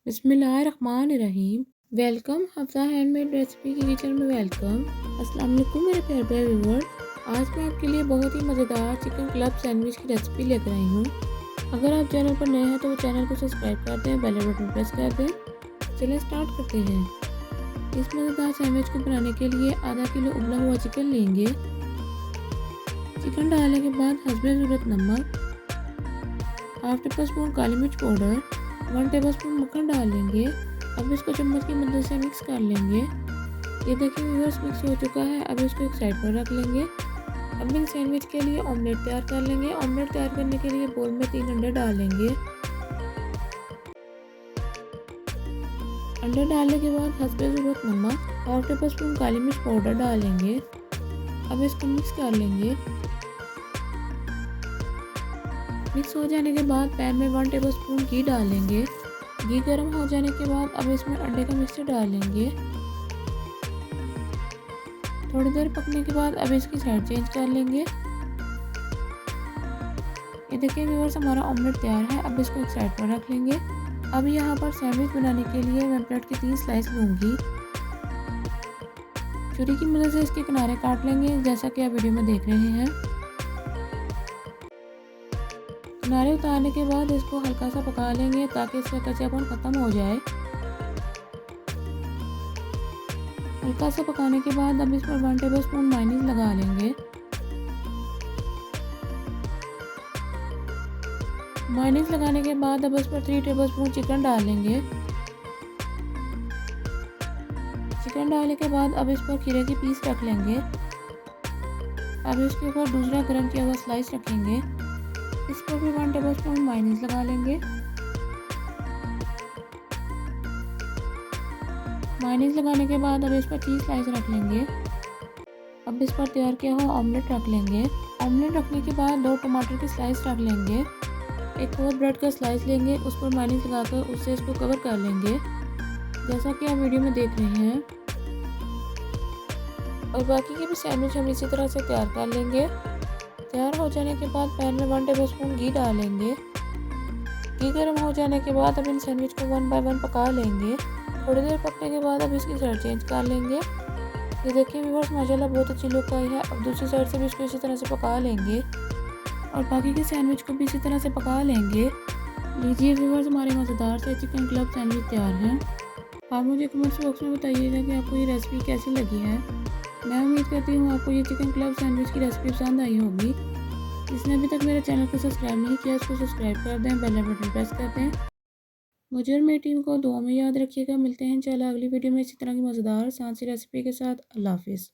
बिस्मिल्लाहिर्रहमानिर्रहीम। Welcome Hafsa handmade recipe की kitchen में वेलकम। अस्सलाम वालेकुम मेरे प्यारे प्यारे व्यूअर्स। आज मैं आपके लिए बहुत ही मज़ेदार चिकन क्लब सैंडविच की रेसिपी लेकर आई हूँ। अगर आप चैनल पर नए हैं तो वो चैनल को सब्सक्राइब कर दें, बेल बटन प्रेस कर दें। चलिए स्टार्ट करते हैं। इस मज़ेदार सैंडविच को बनाने के लिए आधा किलो उबला हुआ चिकन लेंगे। चिकन डालने के बाद हस्बे ज़रूरत नमक, हाफ टेबल स्पून काली मिर्च पाउडर, 1 टेबलस्पून मक्खन डाल लेंगे। अब इसको चम्मच की मदद से मिक्स कर लेंगे। ये देखिए व्यूअर्स, मिक्स हो चुका है। अब इसको एक साइड पर रख लेंगे। अब इन सैंडविच के लिए ऑमलेट तैयार कर लेंगे। ऑमलेट तैयार करने के लिए बोल में 3 अंडे डाल लेंगे। अंडे डालने के बाद हस्बे ज़रूरत नमक, हाफ टेबल स्पून काली मिर्च पाउडर डाल लेंगे। अब इसको मिक्स कर लेंगे। मिक्स हो जाने के बाद पैन में 1 टेबलस्पून घी डाल लेंगे। घी गर्म हो जाने के बाद अब इसमें अंडे का मिक्सचर डाल लेंगे। थोड़ी देर पकने के बाद अब इसकी साइड चेंज कर लेंगे। ये देखिए व्यूअर्स, हमारा ऑमलेट तैयार है। अब इसको एक साइड पर रख लेंगे। अब यहाँ पर सैंडविच बनाने के लिए मैं ब्रेड के 3 स्लाइस लूँगी। छुरी की मदद से इसके किनारे काट लेंगे, जैसा कि आप वीडियो में देख रहे हैं। किनारे उतारने के बाद इसको हल्का सा पका लेंगे ताकि इसका कच्चापन ख़त्म हो जाए। हल्का सा पकाने के बाद अब इस पर 1 टेबलस्पून मायोनीज लगा लेंगे। मायोनीज लगाने के बाद अब इस पर 3 टेबलस्पून चिकन डाल लेंगे। चिकन डालने के बाद अब इस पर खीरे की पीस रख लेंगे। अब इसके ऊपर दूसरा गर्म किया हुआ स्लाइस रखेंगे। इस पर भी 1 टेबलस्पून मायोनीज लगा लेंगे। मायोनीज लगाने के बाद अब इस पर चीज़ स्लाइस रख लेंगे। अब इस पर तैयार किया हुआ ऑमलेट रख लेंगे। ऑमलेट रखने के बाद 2 टमाटर की स्लाइस रख लेंगे। एक और ब्रेड का स्लाइस लेंगे, उस पर मायोनीज लगाकर उससे इसको कवर कर लेंगे, जैसा कि आप वीडियो में देख रहे हैं। और बाकी के भी सैंडविच हम इसी तरह से तैयार कर लेंगे। तैयार हो जाने के बाद पैन में 1 टेबलस्पून घी डालेंगे। घी गर्म हो जाने के बाद अब इन सैंडविच को 1 बाय 1 पका लेंगे। थोड़ी देर पकने के बाद अब इसकी साइड चेंज कर लेंगे। ये देखिए व्यूअर्स, माशाल्लाह बहुत अच्छी लुक आई है। अब दूसरी साइड से भी इसको इसी तरह से पका लेंगे और बाकी के सैंडविच को भी इसी तरह से पका लेंगे। लीजिए व्यूअर्स, हमारे मज़ेदार से चिकन क्लब सैंडविच तैयार हैं। आप मुझे कमेंट्स बॉक्स में बताइएगा कि आपको ये रेसिपी कैसी लगी है। मैं उम्मीद करती हूँ आपको ये चिकन क्लब सैंडविच की रेसिपी पसंद आई होगी। जिसने अभी तक मेरे चैनल को सब्सक्राइब नहीं किया उसको सब्सक्राइब कर दें, बेल बटन प्रेस कर दें। मुझे और मेरी टीम को दुआ में याद रखिएगा। मिलते हैं इंशाल्लाह अगली वीडियो में इसी तरह की मज़ेदार आसान सी रेसिपी के साथ। अल्लाह हाफिज़।